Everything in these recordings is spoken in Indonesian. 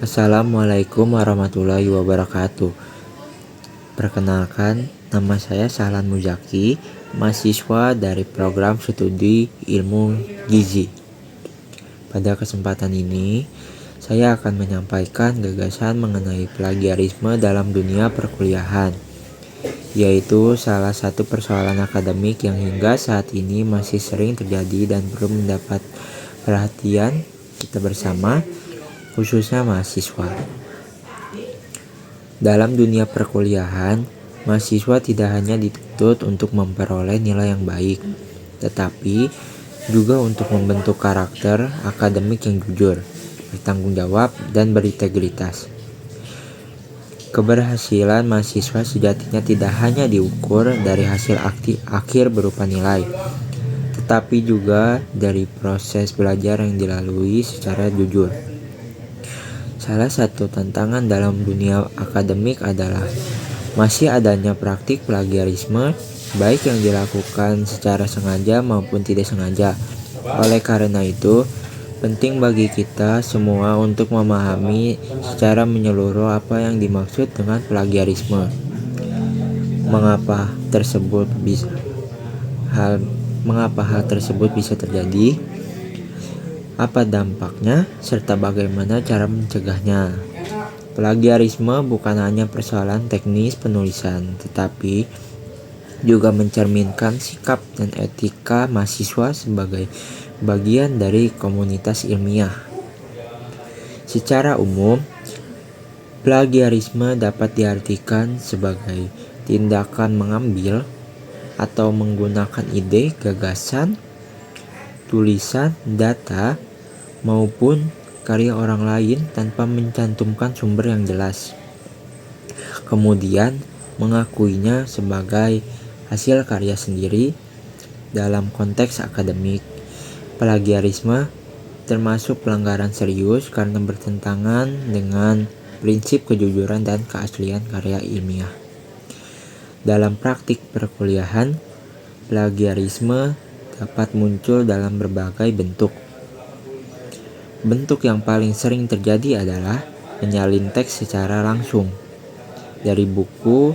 Assalamualaikum warahmatullahi wabarakatuh. Perkenalkan, nama saya Sahlan Muzaki, mahasiswa dari program studi ilmu gizi. Pada kesempatan ini, saya akan menyampaikan gagasan mengenai plagiarisme dalam dunia perkuliahan, yaitu salah satu persoalan akademik yang hingga saat ini masih sering terjadi dan perlu mendapat perhatian kita bersama, khususnya mahasiswa. Dalam dunia perkuliahan, mahasiswa tidak hanya dituntut untuk memperoleh nilai yang baik, tetapi juga untuk membentuk karakter akademik yang jujur, bertanggung jawab, dan berintegritas. Keberhasilan mahasiswa sejatinya tidak hanya diukur dari hasil akhir berupa nilai, tetapi juga dari proses belajar yang dilalui secara jujur. Salah satu tantangan dalam dunia akademik adalah masih adanya praktik plagiarisme, baik yang dilakukan secara sengaja maupun tidak sengaja. Oleh karena itu, penting bagi kita semua untuk memahami secara menyeluruh apa yang dimaksud dengan plagiarisme, mengapa hal tersebut bisa terjadi, apa dampaknya, serta bagaimana cara mencegahnya. Plagiarisme bukan hanya persoalan teknis penulisan, tetapi juga mencerminkan sikap dan etika mahasiswa sebagai bagian dari komunitas ilmiah. Secara umum, plagiarisme dapat diartikan sebagai tindakan mengambil atau menggunakan ide, gagasan, tulisan, data, maupun karya orang lain tanpa mencantumkan sumber yang jelas, kemudian mengakuinya sebagai hasil karya sendiri. Dalam konteks akademik, plagiarisme termasuk pelanggaran serius karena bertentangan dengan prinsip kejujuran dan keaslian karya ilmiah. Dalam praktik perkuliahan, plagiarisme dapat muncul dalam berbagai bentuk. Bentuk yang paling sering terjadi adalah menyalin teks secara langsung dari buku,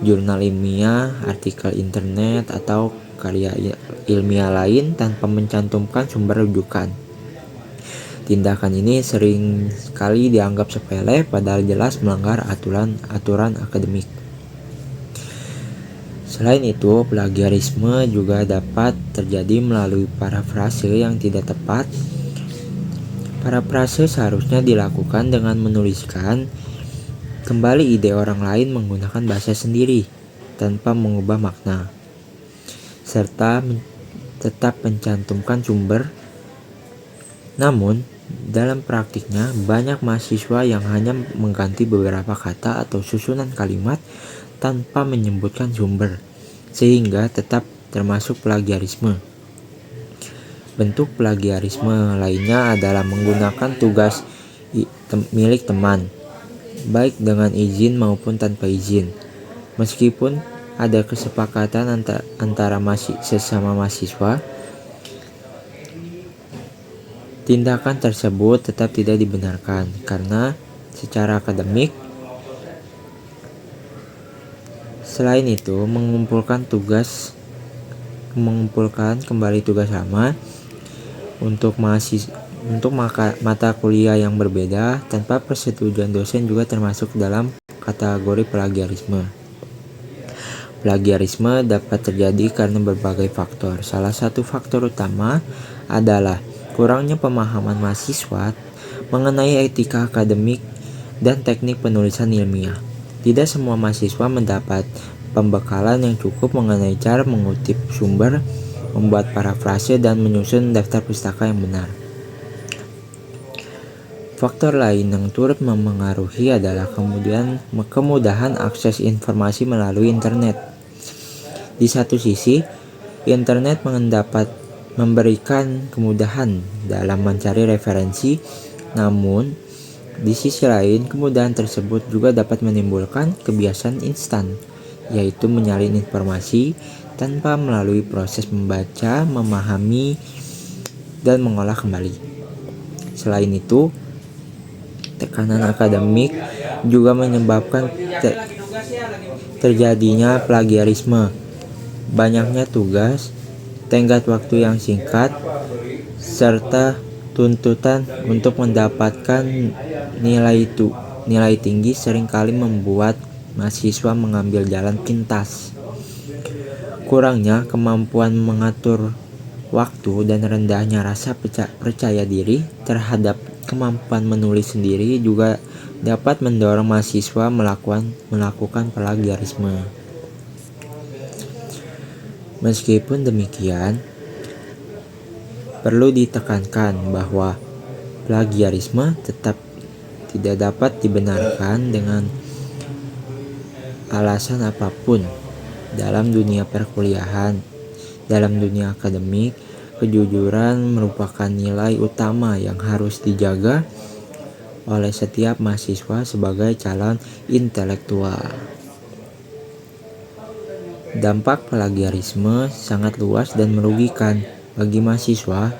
jurnal ilmiah, artikel internet, atau karya ilmiah lain tanpa mencantumkan sumber rujukan. Tindakan ini sering sekali dianggap sepele padahal jelas melanggar aturan akademik. Selain itu, plagiarisme juga dapat terjadi melalui parafrase yang tidak tepat. Parafrase seharusnya dilakukan dengan menuliskan kembali ide orang lain menggunakan bahasa sendiri tanpa mengubah makna, serta tetap mencantumkan sumber. Namun, dalam praktiknya banyak mahasiswa yang hanya mengganti beberapa kata atau susunan kalimat tanpa menyebutkan sumber, sehingga tetap termasuk plagiarisme. Bentuk plagiarisme lainnya adalah menggunakan tugas milik teman, baik dengan izin maupun tanpa izin. Meskipun ada kesepakatan antara sesama mahasiswa, tindakan tersebut tetap tidak dibenarkan karena secara akademik. Selain itu, mengumpulkan kembali tugas lama untuk mata kuliah yang berbeda tanpa persetujuan dosen juga termasuk dalam kategori plagiarisme. Plagiarisme dapat terjadi karena berbagai faktor. Salah satu faktor utama adalah kurangnya pemahaman mahasiswa mengenai etika akademik dan teknik penulisan ilmiah. Tidak semua mahasiswa mendapat pembekalan yang cukup mengenai cara mengutip sumber, membuat parafrase, dan menyusun daftar pustaka yang benar. Faktor lain yang turut memengaruhi adalah kemudahan akses informasi melalui internet. Di satu sisi, internet dapat memberikan kemudahan dalam mencari referensi, namun di sisi lain, kemudahan tersebut juga dapat menimbulkan kebiasaan instan yaitu menyalin informasi tanpa melalui proses membaca, memahami, dan mengolah kembali. Selain itu, tekanan akademik juga menyebabkan terjadinya plagiarisme. Banyaknya tugas, tenggat waktu yang singkat, serta tuntutan untuk mendapatkan nilai tinggi seringkali membuat mahasiswa mengambil jalan pintas. Kurangnya kemampuan mengatur waktu dan rendahnya rasa percaya diri terhadap kemampuan menulis sendiri juga dapat mendorong mahasiswa melakukan plagiarisme. Meskipun demikian, perlu ditekankan bahwa plagiarisme tetap tidak dapat dibenarkan dengan alasan apapun. Dalam dunia perkuliahan, dalam dunia akademik, kejujuran merupakan nilai utama yang harus dijaga oleh setiap mahasiswa sebagai calon intelektual. Dampak plagiarisme sangat luas dan merugikan. Bagi mahasiswa,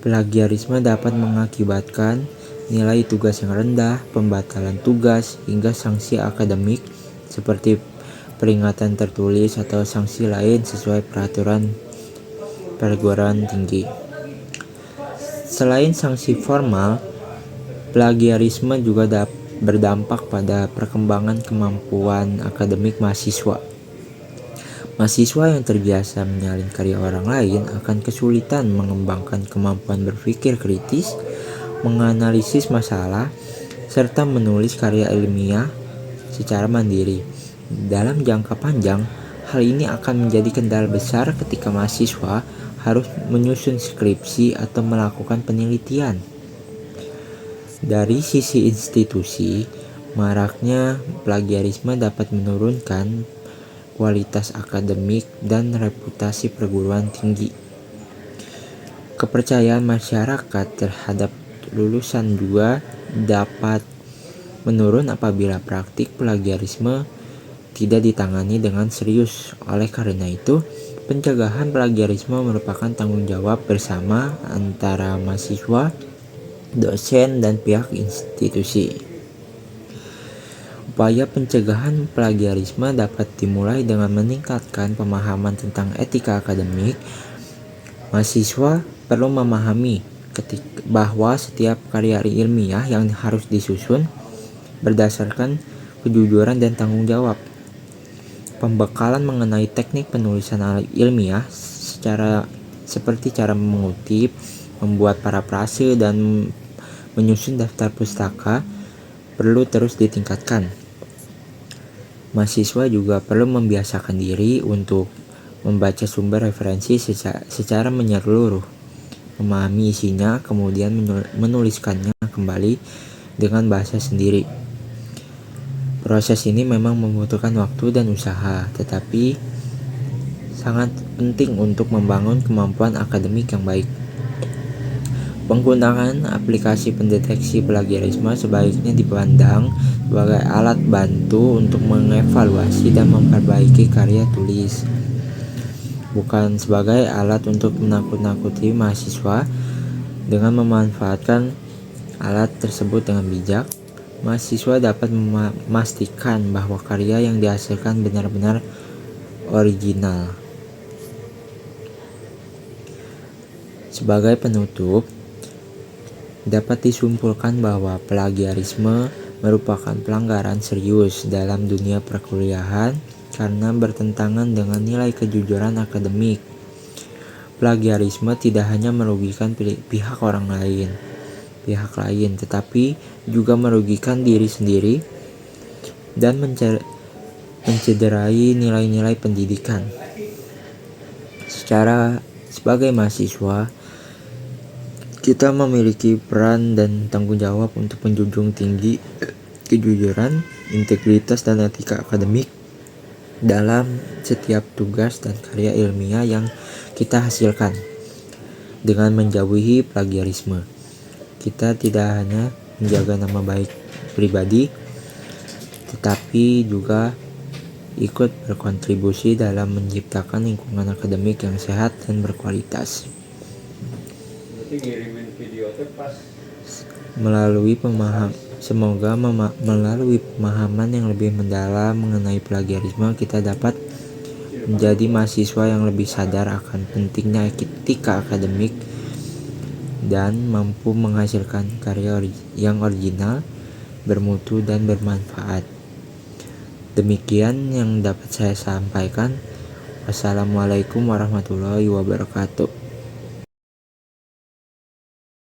plagiarisme dapat mengakibatkan nilai tugas yang rendah, pembatalan tugas, hingga sanksi akademik seperti peringatan tertulis atau sanksi lain sesuai peraturan perguruan tinggi. Selain sanksi formal, plagiarisme juga berdampak pada perkembangan kemampuan akademik mahasiswa. Mahasiswa yang terbiasa menyalin karya orang lain akan kesulitan mengembangkan kemampuan berpikir kritis, menganalisis masalah, serta menulis karya ilmiah secara mandiri. Dalam jangka panjang, hal ini akan menjadi kendala besar ketika mahasiswa harus menyusun skripsi atau melakukan penelitian. Dari sisi institusi, maraknya plagiarisme dapat menurunkan kualitas akademik dan reputasi perguruan tinggi. Kepercayaan masyarakat terhadap lulusan juga dapat menurun apabila praktik plagiarisme tidak ditangani dengan serius. Oleh karena itu, pencegahan plagiarisme merupakan tanggung jawab bersama antara mahasiswa, dosen, dan pihak institusi. Upaya pencegahan plagiarisme dapat dimulai dengan meningkatkan pemahaman tentang etika akademik. Mahasiswa perlu memahami bahwa setiap karya ilmiah yang harus disusun berdasarkan kejujuran dan tanggung jawab. Pembekalan mengenai teknik penulisan ilmiah seperti cara mengutip, membuat parafrase, dan menyusun daftar pustaka perlu terus ditingkatkan. Mahasiswa juga perlu membiasakan diri untuk membaca sumber referensi secara menyeluruh, memahami isinya, kemudian menuliskannya kembali dengan bahasa sendiri. Proses ini memang membutuhkan waktu dan usaha, tetapi sangat penting untuk membangun kemampuan akademik yang baik. Penggunaan aplikasi pendeteksi plagiarisme sebaiknya dipandang sebagai alat bantu untuk mengevaluasi dan memperbaiki karya tulis, bukan sebagai alat untuk menakut-nakuti mahasiswa. Dengan memanfaatkan alat tersebut dengan bijak, mahasiswa dapat memastikan bahwa karya yang dihasilkan benar-benar original. Sebagai penutup, dapat disimpulkan bahwa plagiarisme merupakan pelanggaran serius dalam dunia perkuliahan karena bertentangan dengan nilai kejujuran akademik. Plagiarisme tidak hanya merugikan pihak lain, tetapi juga merugikan diri sendiri dan mencederai nilai-nilai pendidikan. Sebagai mahasiswa, kita memiliki peran dan tanggung jawab untuk menjunjung tinggi kejujuran, integritas, dan etika akademik dalam setiap tugas dan karya ilmiah yang kita hasilkan. Dengan menjauhi plagiarisme, kita tidak hanya menjaga nama baik pribadi, tetapi juga ikut berkontribusi dalam menciptakan lingkungan akademik yang sehat dan berkualitas. Semoga melalui pemahaman yang lebih mendalam mengenai plagiarisme, kita dapat menjadi mahasiswa yang lebih sadar akan pentingnya etika akademik dan mampu menghasilkan karya yang original, bermutu, dan bermanfaat. Demikian yang dapat saya sampaikan. Wassalamualaikum warahmatullahi wabarakatuh.